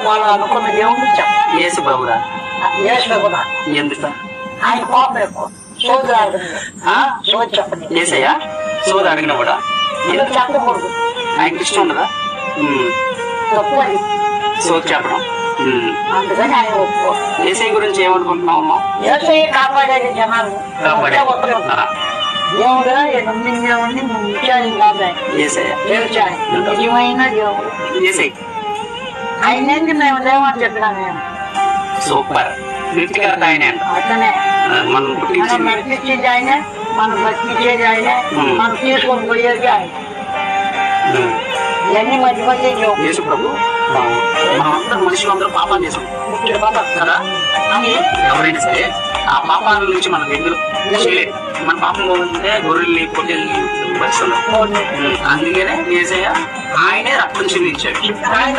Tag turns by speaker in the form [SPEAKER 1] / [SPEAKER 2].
[SPEAKER 1] వాళ్ళు అనుకున్న దేవుడు చెప్పాలి.
[SPEAKER 2] యేసు ప్రభురా?
[SPEAKER 1] కూడా
[SPEAKER 2] ఎందుకు?
[SPEAKER 1] ఆయన కోపం ఎక్కువ. సోదరు అడగండి, సోదరు చెప్పండి.
[SPEAKER 2] ఏసయ్యా సోద అడిగిన కూడా
[SPEAKER 1] ఎందుకు చెప్పకూడదు?
[SPEAKER 2] ఆయనకి ఇష్టం ఉండదా
[SPEAKER 1] తప్పు అది.
[SPEAKER 2] సోద చెప్పడం?
[SPEAKER 1] అందుకని ఆయన ఒప్పుకోడు.
[SPEAKER 2] ఏసై గురించి ఏమనుకుంటున్నావమ్మా?
[SPEAKER 1] ఏసయ్య కాపాడేది జనాలు.
[SPEAKER 2] కాపాడే
[SPEAKER 1] దేవుడు నిన్ను ముఖ్యాన్ని కాదు.
[SPEAKER 2] ఏసయ్య
[SPEAKER 1] నిజమైన దేవుడు.
[SPEAKER 2] ఏసై
[SPEAKER 1] ఆయన మేము లేవని చెప్పినా నేను.
[SPEAKER 2] సూపర్. సృష్టికర్త ఆయనే అంట.
[SPEAKER 1] అట్లనే
[SPEAKER 2] మనం
[SPEAKER 1] మనం
[SPEAKER 2] పుట్టించింది
[SPEAKER 1] నడిపించేది ఆయనే, మనం బతికించేది ఆయనే, మనం తీసుకొని పోయేది ఆయన. ఇవన్నీ మధ్య మధ్య
[SPEAKER 2] యేసు ప్రభు మనమందరం మనుషులందరూ పాపాలు చేసాం కదా. ఎవరైనా సరే ఆ పాపాల నుంచి మనం ఎందుకు చేయలేదు. మన పాపం ఉంటే గొర్రెల్ని పొట్టెల్ని బతుకున్నాం. అందుకనే యేసయ్య ఆయనే రక్తం చెల్లించాడు.
[SPEAKER 1] ఆయన